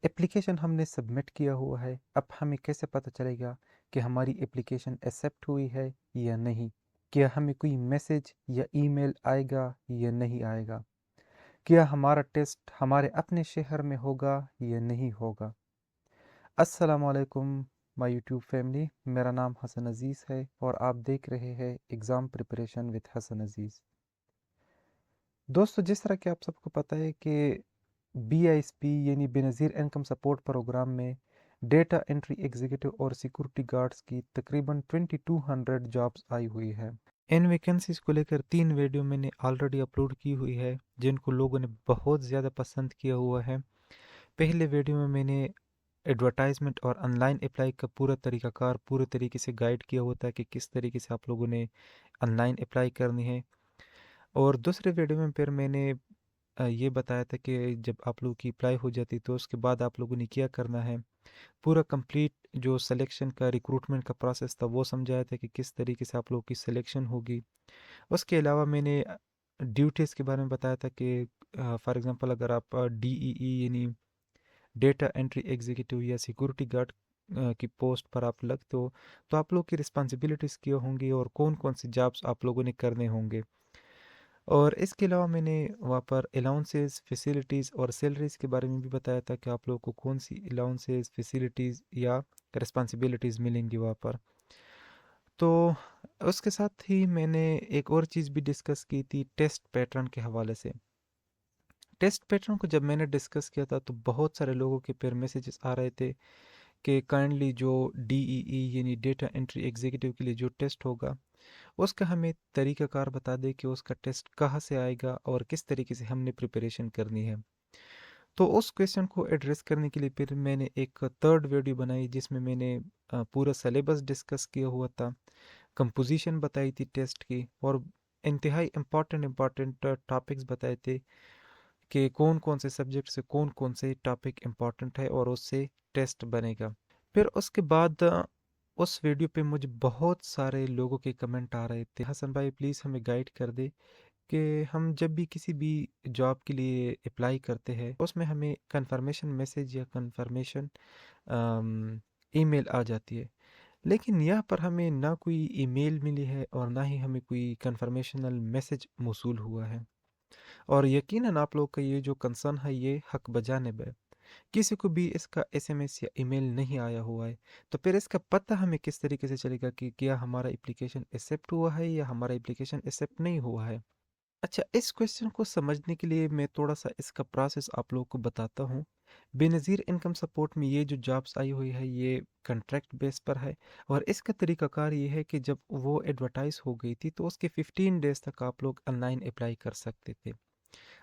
Application हमने submit किया हुआ है, अब हमें कैसे पता चलेगा कि हमारी एप्लीकेशन एक्सेप्ट हुई है या नहीं? क्या हमें कोई मैसेज या ईमेल आएगा या नहीं आएगा? क्या हमारा टेस्ट हमारे अपने शहर में होगा या नहीं होगा? अस्सलाम वालेकुम माय यूट्यूब फैमिली, मेरा नाम हसन अज़ीज़ है और आप देख रहे हैं एग्ज़ाम प्रिपरेशन विद हसन अज़ीज़। दोस्तों, जिस तरह कि आप सबको पता है कि BISP यानी बेनज़ीर इनकम सपोर्ट प्रोग्राम में डेटा एंट्री एग्जीक्यूटिव और सिक्योरिटी गार्ड्स की तकरीबन 2200 जॉब्स आई हुई है। इन वैकेंसीज को लेकर 3 वीडियो मैंने ऑलरेडी अपलोड की हुई है जिनको लोगों ने बहुत ज़्यादा पसंद किया हुआ है। पहले वीडियो में मैंने एडवर्टाइजमेंट और ऑनलाइन अप्लाई का पूरा तरीकाकार पूरे तरीके से गाइड किया होता है कि किस तरीके से आप लोगों ने ऑनलाइन अप्लाई करनी है। और दूसरे वीडियो में फिर मैंने ये बताया था कि जब आप लोगों की अप्लाई हो जाती तो उसके बाद आप लोगों ने क्या करना है। पूरा कंप्लीट जो सिलेक्शन का रिक्रूटमेंट का प्रोसेस था वो समझाया था कि किस तरीके से आप लोगों की सिलेक्शन होगी। उसके अलावा मैंने ड्यूटीज़ के बारे में बताया था कि फॉर एग्जांपल अगर आप DEE यानी डेटा एंट्री एग्जीक्यूटिव या सिक्योरिटी गार्ड की पोस्ट पर आप लगते हो तो आप लोग की रिस्पॉन्सिबिलिटीज़ क्या होंगी और कौन कौन से जॉब्स आप लोगों ने करने होंगे। और इसके अलावा मैंने वहाँ पर अलाउंसेस फैसिलिटीज़ और सैलरीज़ के बारे में भी बताया था कि आप लोगों को कौन सी अलाउंसेस फैसिलिटीज़ या रिस्पॉन्सिबिलिटीज़ मिलेंगी वहाँ पर। तो उसके साथ ही मैंने एक और चीज़ भी डिस्कस की थी टेस्ट पैटर्न के हवाले से। टेस्ट पैटर्न को जब मैंने डिस्कस किया था तो बहुत सारे लोगों के फिर मैसेजेस आ रहे थे कि काइंडली जो DEE यानी डेटा एंट्री एग्जीक्यूटिव के लिए जो टेस्ट होगा उसका हमें तरीक़ाकार बता दे कि उसका टेस्ट कहाँ से आएगा और किस तरीके से हमने प्रिपरेशन करनी है। तो उस क्वेश्चन को एड्रेस करने के लिए फिर मैंने एक थर्ड वीडियो बनाई जिसमें मैंने पूरा सिलेबस डिस्कस किया हुआ था, कंपोजिशन बताई थी टेस्ट की और इंतहाई इम्पॉर्टेंट टॉपिक्स बताए थे कि कौन कौन से सब्जेक्ट से कौन कौन से टॉपिक इम्पॉर्टेंट है और उससे टेस्ट बनेगा। फिर उसके बाद उस वीडियो पे मुझे बहुत सारे लोगों के कमेंट आ रहे थे, हसन भाई प्लीज़ हमें गाइड कर दे कि हम जब भी किसी भी जॉब के लिए अप्लाई करते हैं उसमें हमें कंफर्मेशन मैसेज या कंफर्मेशन ईमेल आ जाती है, लेकिन यहाँ पर हमें ना कोई ईमेल मिली है और ना ही हमें कोई कंफर्मेशनल मैसेज मौसूल हुआ है। और यकीनन आप लोग का ये जो कंसर्न है ये हक बजानिब है। किसी को भी इसका SMS या ईमेल नहीं आया हुआ है, तो फिर इसका पता हमें किस तरीके से चलेगा कि क्या हमारा एप्लीकेशन एक्सेप्ट हुआ है या हमारा एप्लीकेशन एक्सेप्ट नहीं हुआ है। अच्छा, इस क्वेश्चन को समझने के लिए मैं थोड़ा सा इसका प्रोसेस आप लोगों को बताता हूँ। बेनज़ीर इनकम सपोर्ट में ये जो जॉब्स आई हुई है ये कॉन्ट्रैक्ट बेस पर है और इसका तरीकाकार ये है कि जब वो एडवर्टाइज हो गई थी तो उसके 15 डेज तक आप लोग ऑनलाइन अप्लाई कर सकते थे।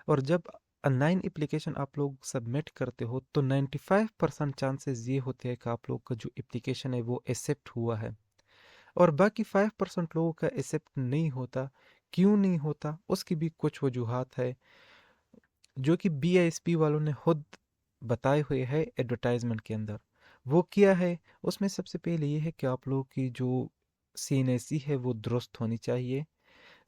और जब ऑनलाइन एप्लीकेशन आप लोग सबमिट करते हो तो 95% चांसेस ये होते हैं कि आप लोग का जो एप्लीकेशन है वो एक्सेप्ट हुआ है और बाकी 5% लोगों का एक्सेप्ट नहीं होता। क्यों नहीं होता उसकी भी कुछ वजूहात है जो कि BISP वालों ने खुद बताए हुए हैं एडवर्टाइजमेंट के अंदर। वो किया है उसमें सबसे पहले ये है कि आप लोगों की जो CNAC है वो दुरुस्त होनी चाहिए।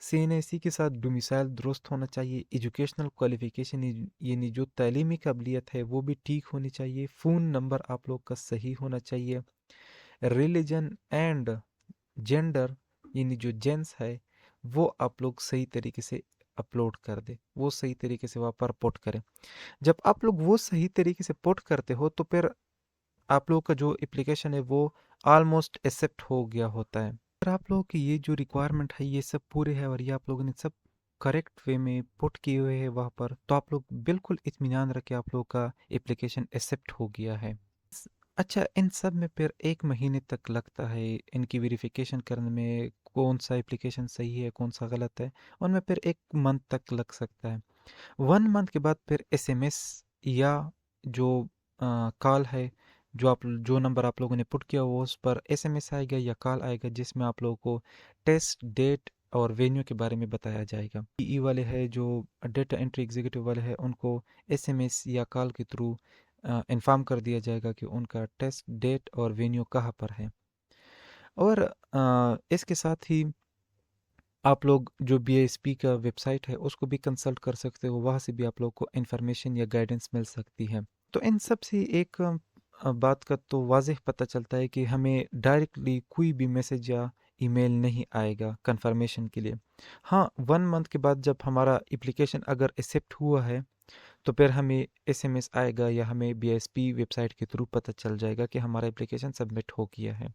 CNAC के साथ डोमिसाइल दुरुस्त होना चाहिए। एजुकेशनल क्वालिफिकेशन यानी जो तालीमी काबिलियत है वो भी ठीक होनी चाहिए। फ़ोन नंबर आप लोग का सही होना चाहिए। रिलीजन एंड जेंडर यानी जो जेंस है वो आप लोग सही तरीके से अपलोड कर दे, वो सही तरीके से वहाँ पर पुट करें। जब आप लोग वो सही तरीके से पुट करते हो तो फिर आप लोगों का जो एप्लीकेशन है वो ऑलमोस्ट एक्सेप्ट हो गया होता है। अगर आप लोगों की ये जो रिक्वायरमेंट है ये सब पूरे है और ये आप लोगों ने सब करेक्ट वे में पुट किए हुए हैं वहाँ पर, तो आप लोग बिल्कुल इत्मीनान रखें आप लोगों का एप्लीकेशन एक्सेप्ट हो गया है। अच्छा, इन सब में फिर 1 महीने तक लगता है इनकी वेरिफिकेशन करने में कौन सा एप्लीकेशन सही है कौन सा गलत है, उनमें फिर 1 मंथ तक लग सकता है। 1 मंथ के बाद फिर SMS या जो कॉल है, जो नंबर आप लोगों ने पुट किया वो उस पर SMS आएगा या कॉल आएगा जिसमें आप लोगों को टेस्ट डेट और वेन्यू के बारे में बताया जाएगा। DE वाले हैं जो डेटा एंट्री एग्जीक्यूटिव वाले हैं उनको SMS या कॉल के थ्रू इन्फॉर्म कर दिया जाएगा कि उनका टेस्ट डेट और वेन्यू कहाँ पर है। और इसके साथ ही आप लोग जो BISP का वेबसाइट है उसको भी कंसल्ट कर सकते हो, वहाँ से भी आप लोग को इन्फॉर्मेशन या गाइडेंस मिल सकती है। तो इन सब से एक बात का तो वाज़ेह पता चलता है कि हमें डायरेक्टली कोई भी मैसेज या ईमेल नहीं आएगा कंफर्मेशन के लिए। हाँ, 1 मंथ के बाद जब हमारा एप्लीकेशन अगर एक्सेप्ट हुआ है, तो फिर हमें एसएमएस आएगा या हमें बीएसपी वेबसाइट के थ्रू पता चल जाएगा कि हमारा एप्लीकेशन सबमिट हो गया है।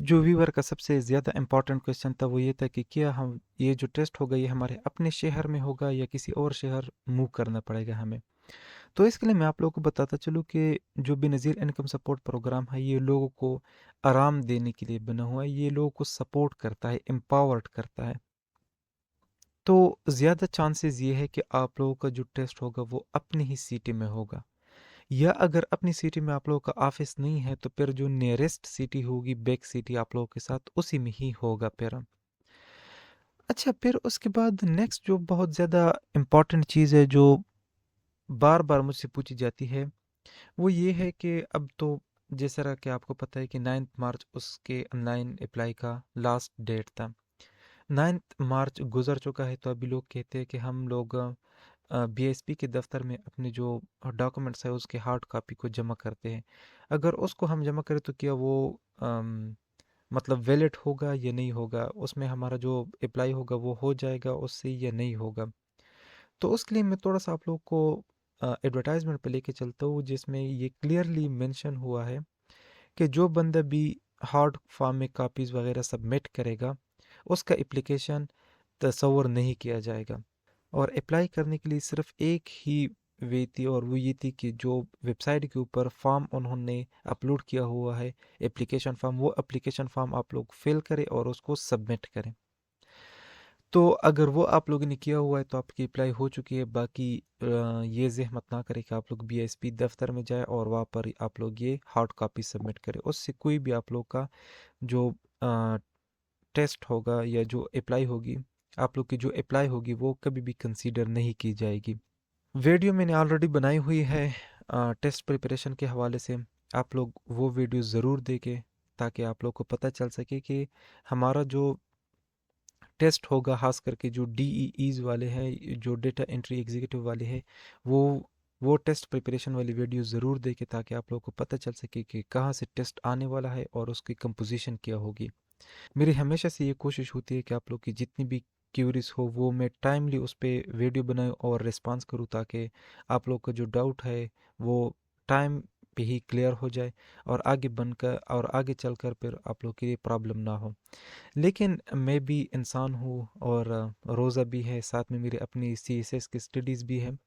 जो व्यूअर का सबसे ज़्यादा इम्पोर्टेंट क्वेश्चन था वो ये था कि क्या हम ये जो टेस्ट होगा ये हमारे अपने शहर में होगा या किसी और शहर मूव करना पड़ेगा हमें। तो इसके लिए मैं आप लोगों को बताता चलूँ कि जो बेनज़ीर इनकम सपोर्ट प्रोग्राम है ये लोगों को आराम देने के लिए बना हुआ है, ये लोगों को सपोर्ट करता है, एम्पावर्ड करता है। तो ज़्यादा चांसेस ये है कि आप लोगों का जो टेस्ट होगा वो अपनी ही सिटी में होगा, या अगर अपनी सिटी में आप लोगों का ऑफिस नहीं है तो फिर जो नियरेस्ट सिटी होगी बैक सिटी आप लोगों के साथ उसी में ही होगा फिर। अच्छा, फिर उसके बाद नेक्स्ट जो बहुत ज़्यादा इम्पॉर्टेंट चीज़ है जो बार बार मुझसे पूछी जाती है वो ये है कि अब तो जिस तरह कि आपको पता है कि 9 मार्च उसके ऑनलाइन अप्लाई का लास्ट डेट था। 9 मार्च गुजर चुका है तो अभी लोग कहते हैं कि हम लोग बीएसपी के दफ्तर में अपने जो डॉक्यूमेंट्स है उसके हार्ड कॉपी को जमा करते हैं। अगर उसको हम जमा करें तो क्या वो मतलब वैलिड होगा या नहीं होगा, उसमें हमारा जो अप्लाई होगा वो हो जाएगा उससे या नहीं होगा। तो उसके लिए मैं थोड़ा सा आप लोग को एडवर्टाइजमेंट पे लेके चलता हूँ जिसमें ये क्लियरली मेंशन हुआ है कि जो बंदा भी हार्ड फॉर्म में कापीज़ वगैरह सबमिट करेगा उसका एप्लीकेशन तस्वर नहीं किया जाएगा। और अप्लाई करने के लिए सिर्फ एक ही वे थी और वो ये थी कि जो वेबसाइट के ऊपर फॉर्म उन्होंने अपलोड किया हुआ है एप्लीकेशन फॉर्म, वो एप्लीकेशन फॉर्म आप लोग फिल करें और उसको सबमिट करें। तो अगर वो आप लोगों ने किया हुआ है तो आपकी अप्लाई हो चुकी है। बाकी ये ज़हमत ना करें कि आप लोग बीएसपी दफ्तर में जाए और वहाँ पर आप लोग ये हार्ड कॉपी सबमिट करें, उससे कोई भी आप लोग का जो टेस्ट होगा या जो अप्लाई होगी, आप लोग की जो अप्लाई होगी वो कभी भी कंसीडर नहीं की जाएगी। वीडियो मैंने ऑलरेडी बनाई हुई है टेस्ट प्रिपरेशन के हवाले से, आप लोग वो वीडियो ज़रूर देखें ताकि आप लोग को पता चल सके कि हमारा जो टेस्ट होगा खास करके जो डीईईज वाले हैं, जो डेटा एंट्री एग्जीक्यूटिव वाले हैं, वो वो टेस्ट प्रिपरेशन वाली वीडियो ज़रूर देखें ताकि आप लोगों को पता चल सके कि कहाँ से टेस्ट आने वाला है और उसकी कंपोजिशन क्या होगी। मेरी हमेशा से ये कोशिश होती है कि आप लोग की जितनी भी क्यूरीज हो वो मैं टाइमली उस पर वीडियो बनाऊं और रिस्पांस करूं ताकि आप लोग का जो डाउट है वो टाइम पे ही क्लियर हो जाए और आगे बनकर और आगे चलकर फिर आप लोग के लिए प्रॉब्लम ना हो। लेकिन मैं भी इंसान हूँ और रोज़ा भी है, साथ में मेरी अपनी सीएसएस की स्टडीज़ भी है,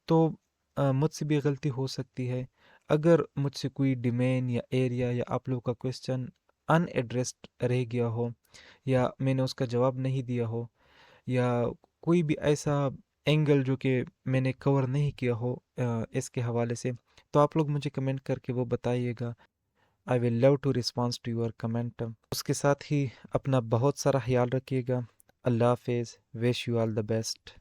तो मुझसे भी गलती हो सकती है। अगर मुझसे कोई डोमेन या एरिया या आप लोग का क्वेश्चन अनएड्रेस्ड रह गया हो या मैंने उसका जवाब नहीं दिया हो या कोई भी ऐसा एंगल जो कि मैंने कवर नहीं किया हो इसके हवाले से, तो आप लोग मुझे कमेंट करके वो बताइएगा। I will love to response to your comment. उसके साथ ही अपना बहुत सारा ख्याल रखिएगा। अल्लाह हाफिज़, wish you all the best.